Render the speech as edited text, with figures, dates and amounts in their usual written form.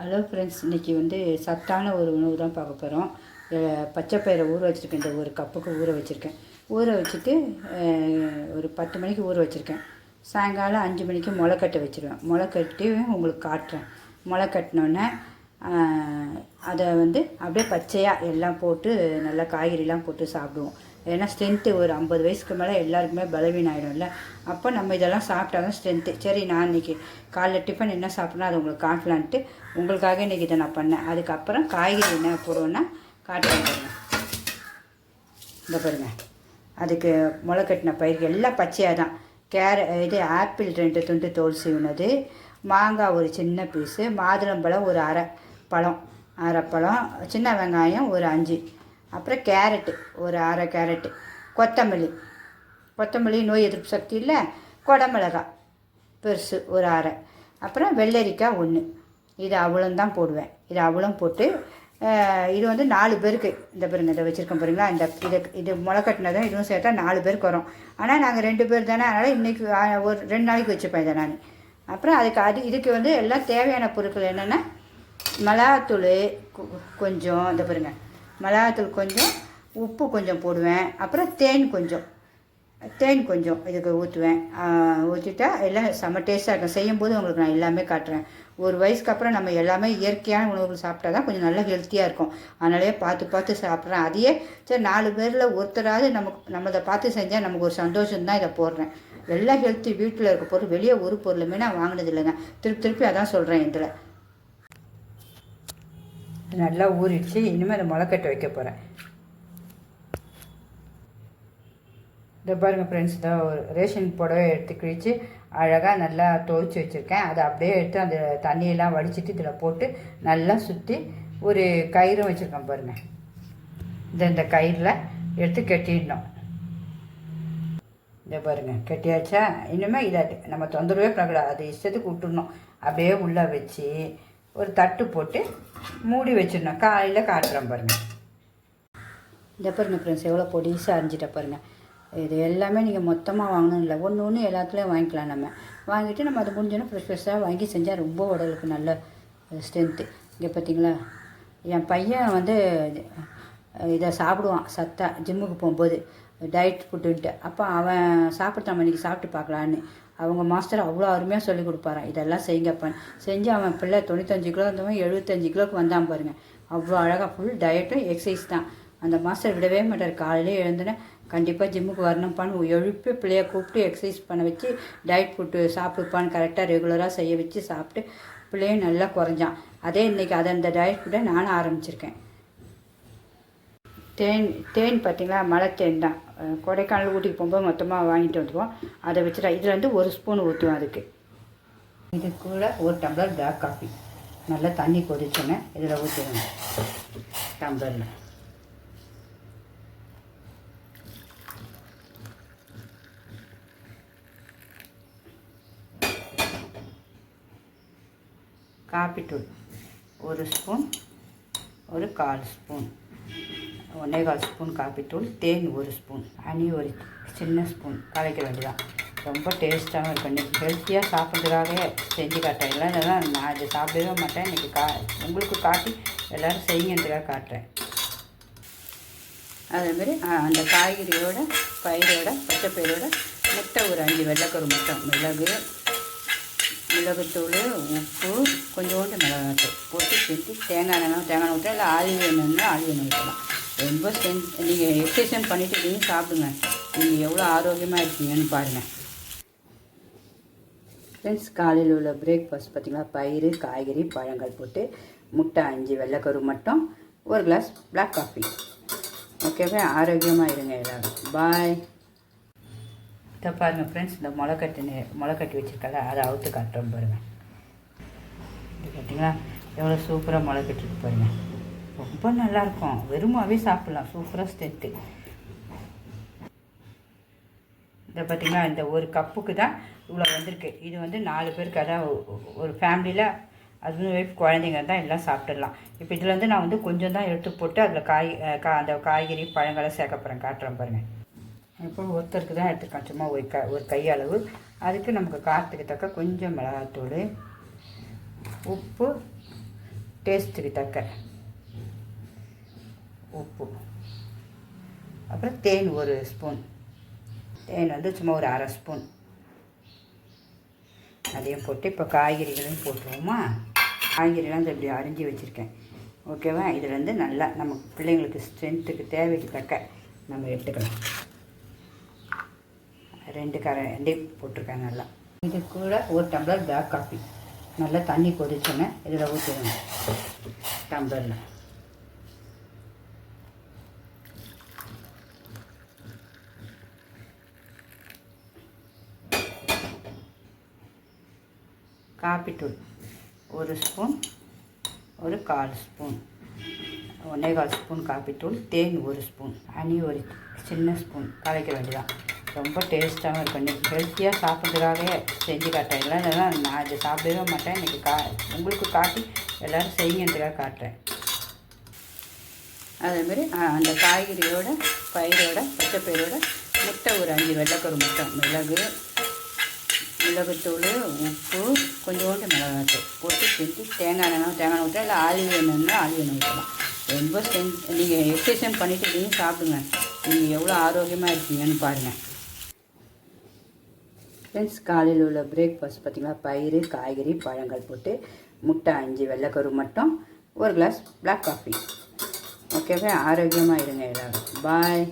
Hello friends, இன்றைக்கி சத்தான ஒரு உணவு தான் பார்க்க போகிறோம். பச்சைப்பயிரை ஊற வச்சுருக்கேன். இந்த ஒரு கப்புக்கு ஊற வச்சுருக்கேன். ஊற வச்சுட்டு ஒரு 10 மணிக்கு ஊற வச்சுருக்கேன். சாயங்காலம் 5 மணிக்கு முளை கட்ட வச்சுருவேன். முளை கட்டி உங்களுக்கு காட்டுறேன். முளை கட்டினோன்னே அதை அப்படியே பச்சையாக எல்லாம் போட்டு நல்லா காய்கறிலாம் போட்டு சாப்பிடுவோம். ஏன்னா ஸ்ட்ரென்த்து ஒரு 50 வயசுக்கு மேலே எல்லாருக்குமே பலவீனம் ஆகிடும்ல. அப்போ நம்ம இதெல்லாம் சாப்பிட்டா தான் ஸ்ட்ரென்த்து. சரி, நான் இன்றைக்கி காலைல டிஃபன் என்ன சாப்பிட்னா அது உங்களுக்கு காட்டலான்ட்டு உங்களுக்காக இன்றைக்கி இதை நான் பண்ணேன். அதுக்கப்புறம் காய்கறி என்ன போடுவேன்னா காட்டுறேன் பாருங்கள். இந்த பாருங்கள், அதுக்கு முளை கட்டின பயிர்கள் எல்லாம் பச்சையாக தான். இது ஆப்பிள் 2 துண்டு தோல் சீவுனது, மாங்காய் ஒரு சின்ன பீஸு, மாதுளம்பழம் ஒரு அரை பழம், சின்ன வெங்காயம் ஒரு 5, அப்புறம் கேரட்டு ஒரு அரை கேரட்டு, கொத்தமல்லி நோய் எதிர்ப்பு சக்தி இல்லை, குடமிளகாய் பெருசு ஒரு அரை, அப்புறம் வெள்ளரிக்காய் 1. இது அவ்வளோம் தான் போடுவேன். இது அவ்வளோ போட்டு இது 4 பேருக்கு இந்த பாருங்க இதை வச்சுருக்கோம் பாருங்களா. இது முளை கட்டினதான் இதுவும் சேர்த்தா 4 பேருக்கு வரும். ஆனால் நாங்கள் 2 பேர் தானே, அதனால் இன்றைக்கி ஒரு 2 நாளைக்கு வச்சுப்பேன் இதை நான். அப்புறம் இதுக்கு எல்லாம் தேவையான பொருட்கள் என்னென்னா மிளகாத்தூள் கொஞ்சம், இந்த பாருங்கள் மிளகாத்தூள் கொஞ்சம், உப்பு கொஞ்சம் போடுவேன், அப்புறம் தேன் கொஞ்சம் இதுக்கு ஊற்றிட்டா எல்லாம் செம்ம டேஸ்ட்டாக இருக்கும். செய்யும்போது உங்களுக்கு நான் எல்லாமே காட்டுறேன். ஒரு வயசுக்கு அப்புறம் நம்ம எல்லாமே இயற்கையான உணவுகள் சாப்பிட்டா தான் கொஞ்சம் நல்லா ஹெல்த்தியாக இருக்கும். அதனாலே பார்த்து சாப்பிட்றேன். அதையே சரி 4 பேரில் ஒருத்தராவது நம்ம இதை பார்த்து செஞ்சால் நமக்கு ஒரு சந்தோஷம்தான் இதை போடுறேன். எல்லாம் ஹெல்த்தி வீட்டில் இருக்க பொருள், வெளியே ஒரு பொருளுமே நான் வாங்கினது இல்லைங்க. திருப்பி அதான் சொல்கிறேன். இதில் நல்லா ஊறிடுச்சு. இனிமேல் அதை முளைக்கட்ட வைக்க போகிறேன். இதை பாருங்கள் ஃப்ரெண்ட்ஸ், இதை ஒரு ரேஷன் புடவை எடுத்து கிழித்து அழகாக நல்லா துவைச்சி வச்சுருக்கேன். அதை அப்படியே எடுத்து அந்த தண்ணியெல்லாம் வடிச்சிட்டு இதில் போட்டு நல்லா சுற்றி ஒரு கயிறும் வச்சுருக்கேன் பாருங்கள். இந்த கயிறில் எடுத்து கட்டிடணும். இதை பாருங்கள் கட்டியாச்சா. இனிமேல் இதை நம்ம தொந்தரவே பண்ணக்கூடாது. அது இஷ்டத்துக்கு விட்டுடணும். அப்படியே உள்ளே வச்சு ஒரு தட்டு போட்டு மூடி வச்சிடணும். காலையில் காட்டுறேன் பாருங்கள். இந்த பாருங்கள் ஃப்ரெண்ட்ஸ், எவ்வளோ பொடிசாக அரிஞ்சிட்ட பாருங்கள். இது எல்லாமே நீங்கள் மொத்தமாக வாங்கணும் இல்லை, ஒன்று எல்லாத்துலேயும் வாங்கிக்கலாம். நம்ம வாங்கிட்டு நம்ம அதை முடிஞ்சோன்னா ஃப்ரெஷ்ஷாக வாங்கி செஞ்சால் ரொம்ப உடலுக்கு நல்ல ஸ்ட்ரென்த்து. இங்கே பார்த்தீங்களா, என் பையன் இதை சாப்பிடுவான் சத்தா ஜிம்முக்கு போகும்போது டயட் ஃபுட்டுன்ட்டு. அப்போ அவன் சாப்பிட்டான், இன்றைக்கி சாப்பிட்டு பார்க்கலான்னு. அவங்க மாஸ்டர் அவ்வளோ அருமையாக சொல்லி கொடுப்பாரான். இதெல்லாம் செய்யுங்கப்பான்னு செஞ்சு அவன் பிள்ளை 95 கிலோ இருந்தவன் 75 கிலோவுக்கு வந்தான் பாருங்கள். அவ்வளோ அழகாக ஃபுல் டயட்டும் எக்ஸசைஸ் தான். அந்த மாஸ்டர் விடவே மாட்டார். காலையிலே எழுந்துன்னு கண்டிப்பாக ஜிம்முக்கு வரணும்ப்பான்னு எழுப்பி பிள்ளைய கூப்பிட்டு எக்ஸசைஸ் பண்ண வச்சு டயட் ஃபுட்டு சாப்பிடுப்பான்னு கரெக்டாக ரெகுலராக செய்ய வச்சு சாப்பிட்டு பிள்ளையும் நல்லா குறைஞ்சான். அதே இன்றைக்கி அந்த டயட் ஃபுட்டை நானும் ஆரம்பிச்சிருக்கேன். தேன் பார்த்திங்களா, மலை தேன் தான். கொடைக்கானல் ஊட்டிக்கு போகும்போது மொத்தமாக வாங்கிட்டு வந்துடுவோம். அதை வச்சுட்டா இதில் 1 ஸ்பூன் ஊற்றுவோம். அதுக்கு இது கூட 1 டம்ளர் பிளாக் காஃபி நல்லா தண்ணி கொதிச்சோன்னே இதில் ஊற்றுவோங்க டம்ளரில். காப்பித்தூள் 1 ஸ்பூன், ஒரு 1/4 ஸ்பூன், 1/4 ஸ்பூன் காப்பித்தூள், தேன் 1 ஸ்பூன், ஹனி ஒரு சின்ன ஸ்பூன் கலக்க வேண்டியதான். ரொம்ப டேஸ்ட்டாகவும் இருக்கும். இன்றைக்கி ஹெல்த்தியாக சாப்பிட்றதுக்காக செஞ்சு காட்டுறேன். இல்லைன்னா நான் இதை சாப்பிடவே மாட்டேன். இன்றைக்கி உங்களுக்கு காட்டி எல்லோரும் செய்யுங்கிறதுக்காக காட்டுறேன். அதேமாரி அந்த காய்கறியோட பயிரோட பச்சைப்பயிரோட முட்டை ஒரு 5 வெள்ளைக்கரு முட்டை, மிளகுத்தூள், உப்பு, கொஞ்சோண்டு மிளகாத்தூள் போட்டு செஞ்சு தேங்காய் ஊற்றலாம், இல்லை ஆலிவ் எண்ணெய் ஊற்றலாம். ரொம்ப நீங்கள் எக்ஸசைஸ் பண்ணிவிட்டு நீங்கள் சாப்பிடுங்க. நீங்கள் எவ்வளோ ஆரோக்கியமாக இருக்கீங்கன்னு பாருங்கள் ஃப்ரெண்ட்ஸ். காலையில் உள்ள பிரேக்ஃபாஸ்ட் பார்த்திங்களா, பயிறு, காய்கறி, பழங்கள் போட்டு முட்டை 5 வெள்ளைக்கரு மட்டும், 1 கிளாஸ் பிளாக் காஃபி. ஓகேவா? ஆரோக்கியமாக இருங்க எல்லோரும். பாய். இதை பாருங்கள் ஃப்ரெண்ட்ஸ், இந்த முளை கட்டி வச்சுருக்கல அதை அவுத்து காட்டுறோம் பாருங்கள். இது பார்த்திங்களா எவ்வளோ சூப்பராக முளை கட்டிட்டு பாருங்கள். ரொம்ப நல்லாயிருக்கும். வெறுமாவே சாப்பிட்லாம். சூப்பராக ஸ்ட்ரென்த்து. இதை பார்த்திங்களா, இந்த ஒரு கப்புக்கு தான் இவ்வளோ வந்திருக்கு. இது 4 பேருக்கு, அதான் ஒரு ஃபேமிலியில் ஹஸ்பண்ட் ஒய்ஃப் குழந்தைங்க தான் எல்லாம் சாப்பிட்டுடலாம். இப்போ இதில் நான் கொஞ்சம் தான் எடுத்து போட்டு அதில் அந்த காய்கறி பழங்களை சேர்க்க போகிறேன். காட்டுறேன் பாருங்கள். இப்போ ஒருத்தருக்கு தான் எடுத்துருக்கேன், சும்மா ஒரு கையளவு. அதுக்கு நமக்கு காரத்துக்கு தக்க கொஞ்சம் மிளகாத்தூள், உப்பு, டேஸ்ட்டுக்கு தக்க உப்பு, அப்புறம் தேன் ஒரு ஸ்பூன், தேன் வந்து சும்மா ஒரு அரை ஸ்பூன், அதையும் போட்டு இப்போ காய்கறிகளையும் போட்டுருவோமா. காய்கறிலாம் இந்த இப்படி அரிஞ்சு வச்சுருக்கேன். ஓகேவா. இதில் நல்லா நம்ம பிள்ளைங்களுக்கு ஸ்ட்ரென்த்துக்கு தேவைக்கு தக்க நம்ம எடுத்துக்கலாம். 2 கரண்டி போட்டிருக்கேன் நல்லா. இது கூட ஒரு டம்ளர் பிளாக் காஃபி நல்லா தண்ணி கொதிச்சோன்னே இதில் ஊற்றிடுங்க டம்ளரில். காப்பித்தூள் 1 ஸ்பூன், ஒரு 1/4 ஸ்பூன், 1/4 ஸ்பூன் காப்பித்தூள், தேன் 1 ஸ்பூன், ஹனி ஒரு சின்ன ஸ்பூன் கலக்க வேண்டியதான். ரொம்ப டேஸ்ட்டாகவும் இருக்கும். இன்றைக்கி ஹெல்த்தியாக சாப்பிட்றதுக்காகவே செஞ்சு காட்டுறேன். இதெல்லாம் நான் இதை சாப்பிடவே மாட்டேன். இன்றைக்கி உங்களுக்கு காட்டி எல்லோரும் செய்யுங்கிறதுக்காக காட்டுறேன். அதேமாரி அந்த காய்கறியோட பயிரோட பச்சைப்பயிரோட முட்டை ஒரு 5 வெள்ளைக்கரு முட்டை, மிளகுத்தூள், உப்பு, கொஞ்சோண்டு மிளகாத்தூள் போட்டு செஞ்சு தேங்காய் எண்ணெய் ஊற்றலாம், இல்லை ஆலிவ் எண்ணெய்னா ஆலிவ் எண்ணெய் ஊற்றலாம். ரொம்ப நீங்கள் எக்ஸசைஸ் பண்ணிவிட்டு நீங்கள் சாப்பிடுங்க. நீங்கள் எவ்வளோ ஆரோக்கியமாக இருக்கீங்கன்னு பாருங்கள். ஃப்ரெண்ட்ஸ், காலையில் உள்ள பிரேக்ஃபாஸ்ட் பார்த்திங்கன்னா பயிறு, காய்கறி, பழங்கள் போட்டு முட்டை 5 வெள்ளைக்கரு மட்டும், ஒரு கிளாஸ் பிளாக் காஃபி. ஓகேவா. ஆரோக்கியமாக இருங்க எல்லோரும். பாய்.